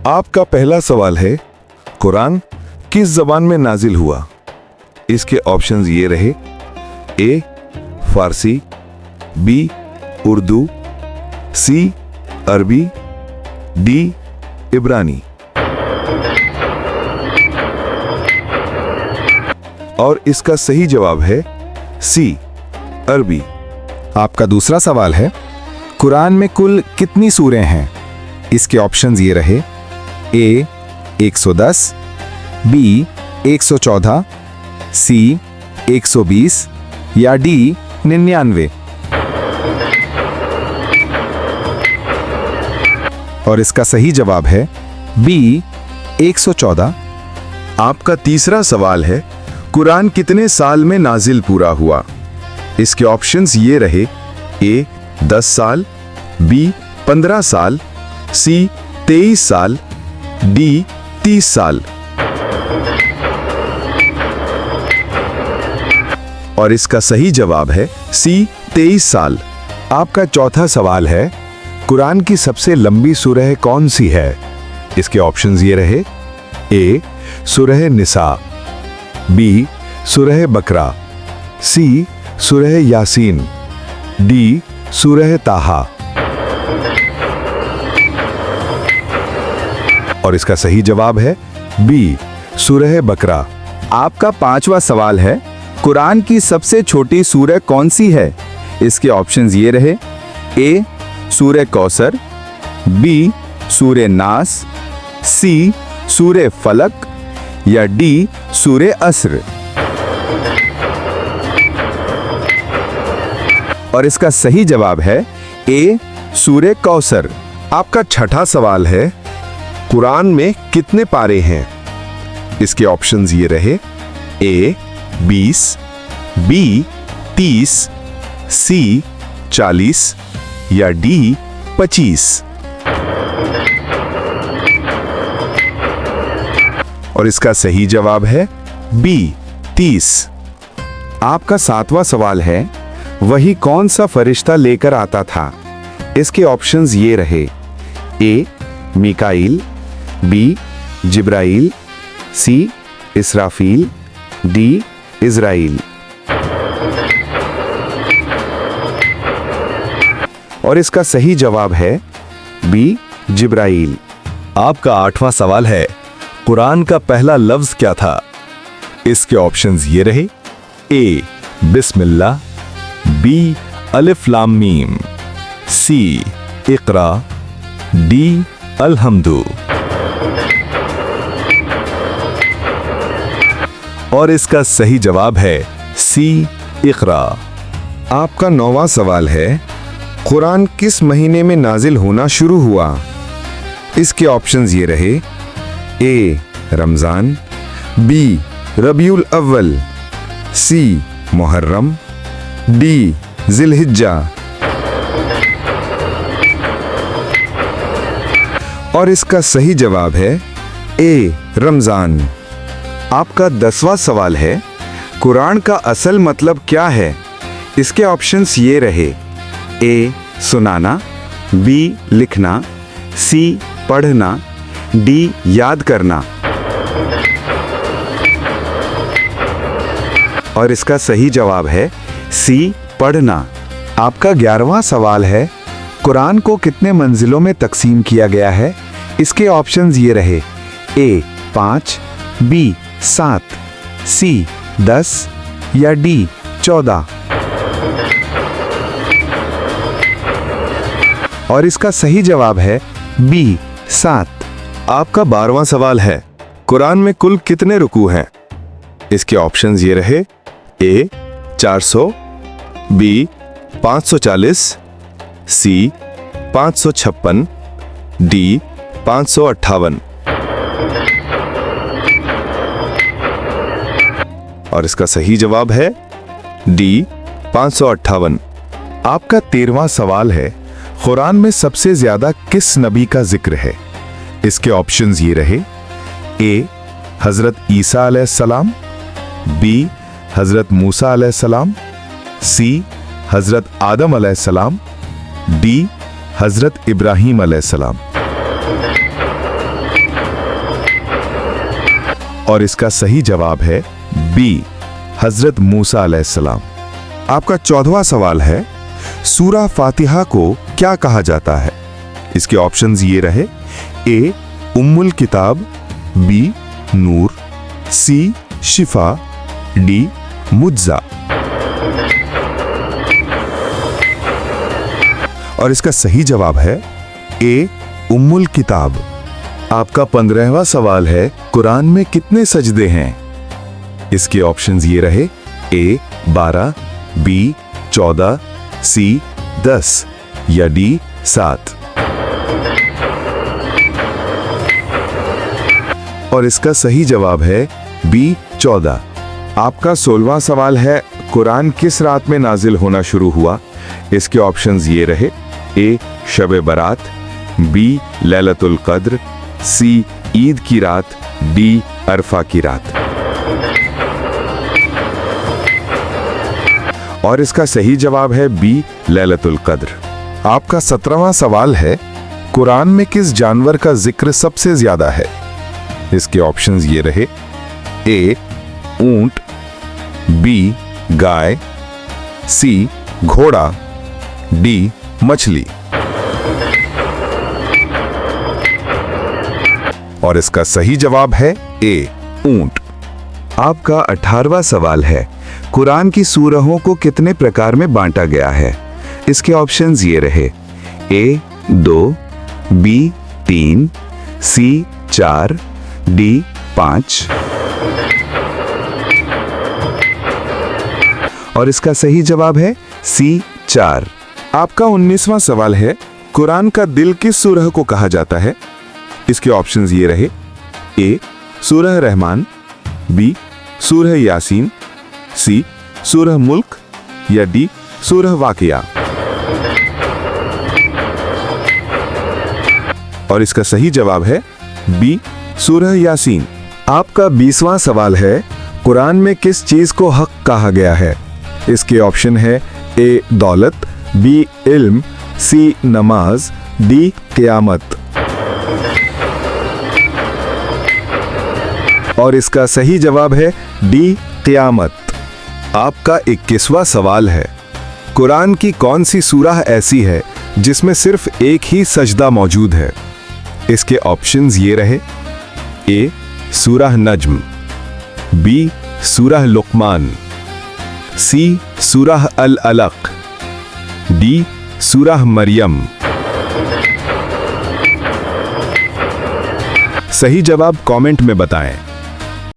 आपका पहला सवाल है, कुरान किस जबान में नाजिल हुआ? इसके ऑप्शंस ये रहे, ए फारसी, बी उर्दू, सी अरबी, डी इब्रानी। और इसका सही जवाब है सी अरबी। आपका दूसरा सवाल है, कुरान में कुल कितनी सूरें हैं? इसके ऑप्शंस ये रहे, ए 110, बी 114, सी 120 या डी 99। और इसका सही जवाब है बी 114। आपका तीसरा सवाल है, कुरान कितने साल में नाजिल पूरा हुआ? इसके ऑप्शंस ये रहे, ए 10 साल, बी 15 साल, सी 23 साल, डी 30 साल। और इसका सही जवाब है सी 23 साल। आपका चौथा सवाल है, कुरान की सबसे लंबी सूरह कौन सी है? इसके ऑप्शंस ये रहे, ए सूरह निसा, बी सूरह बकरा, सी सूरह यासीन, डी सूरह ताहा। और इसका सही जवाब है बी सूरह बकरा। आपका पांचवा सवाल है, कुरान की सबसे छोटी सूरह कौन सी है? इसके ऑप्शंस ये रहे, ए सूरह कौसर, बी सूरह नास, सी सूरह फलक या डी सूरह अस्र। और इसका सही जवाब है ए सूरह कौसर। आपका छठा सवाल है, कुरान में कितने पारे हैं? इसके ऑप्शंस ये रहे, ए 20, बी 30, सी 40 या डी 25। और इसका सही जवाब है बी 30। आपका सातवां सवाल है, वही कौन सा फरिश्ता लेकर आता था? इसके ऑप्शंस ये रहे, ए मीकाईल, बी जिब्राइल, सी इसराफील, डी इज़राइल। और इसका सही जवाब है बी जिब्राइल। आपका आठवां सवाल है, कुरान का पहला लफ्ज क्या था? इसके ऑप्शंस ये रहे, ए बिस्मिल्लाह, बी अलिफ लाम मीम, सी इक़रा, डी अलहम्दु। और इसका सही जवाब है सी इक़रा। आपका नौवां सवाल है, कुरान किस महीने में नाजिल होना शुरू हुआ? इसके ऑप्शंस ये रहे, ए रमजान, बी रबीउल अव्वल, सी मुहर्रम, डी जिलहिज्जा। और इसका सही जवाब है ए रमजान। आपका 10वां सवाल है, कुरान का असल मतलब क्या है? इसके ऑप्शंस ये रहे, ए सुनाना, बी लिखना, सी पढ़ना, डी याद करना। और इसका सही जवाब है सी पढ़ना। आपका 11वां सवाल है, कुरान को कितने मंजिलों में तकसीम किया गया है? इसके ऑप्शंस ये रहे, ए 5, बी 7, सी 10 या डी 14। और इसका सही जवाब है बी 7। आपका 12वां सवाल है, कुरान में कुल कितने रुकू हैं? इसके ऑप्शंस ये रहे, ए 400, बी 540, सी 556, डी 558। और इसका सही जवाब है डी 558। आपका 13वां सवाल है, कुरान में सबसे ज्यादा किस नबी का जिक्र है? इसके ऑप्शंस ये रहे, ए हजरत ईसा अलैहिस्सलाम, बी हजरत मूसा अलैहिस्सलाम, सी हजरत आदम अलैहिस्सलाम, डी हजरत इब्राहीम अलैहिस्सलाम। और इसका सही जवाब है बी, हजरत मूसा अलैहिस्सलाम। आपका 14वां सवाल है, सूरा फातिहा को क्या कहा जाता है? इसके ऑप्शंस ये रहे, ए उम्मुल किताब, बी नूर, सी शिफा, डी मुज्जा। और इसका सही जवाब है ए उम्मुल किताब। आपका 15वां सवाल है, कुरान में कितने सजदे हैं? इसके ऑप्शंस ये रहे, ए 12, बी 14, सी 10 या डी 7। और इसका सही जवाब है बी 14। आपका 16वां सवाल है, कुरान किस रात में नाजिल होना शुरू हुआ? इसके ऑप्शंस ये रहे, ए शब बरात, बी लैलतुल कद्र, सी ईद की रात, डी अरफा की रात। और इसका सही जवाब है बी लैलतुल कद्र। आपका 17वां सवाल है, कुरान में किस जानवर का जिक्र सबसे ज्यादा है? इसके ऑप्शंस ये रहे, ए ऊंट, बी गाय, सी घोड़ा, डी मछली। और इसका सही जवाब है ए ऊंट। आपका 18वां सवाल है, कुरान की सूरहों को कितने प्रकार में बांटा गया है? इसके ऑप्शंस ये रहे, ए 2, बी 3, सी 4, डी 5। और इसका सही जवाब है सी 4। आपका 19वां सवाल है, कुरान का दिल किस सूरह को कहा जाता है? इसके ऑप्शंस ये रहे, ए सूरह रहमान, बी सूरह यासीन, सी सूरह मुल्क या डी सूरह वाक़िया। और इसका सही जवाब है बी सूरह यासीन। आपका 20वां सवाल है, कुरान में किस चीज को हक कहा गया है? इसके ऑप्शन है, ए दौलत, बी इल्म, सी नमाज, डी क़यामत। और इसका सही जवाब है डी क़यामत। आपका 21वां सवाल है, कुरान की कौन सी सूरह ऐसी है जिसमें सिर्फ एक ही सजदा मौजूद है? इसके ऑप्शंस ये रहे, ए सूरह नज्म, बी सूरह लुक़मान, सी सूरह अल अलक, डी सूरह मरियम। सही जवाब कमेंट में बताएं।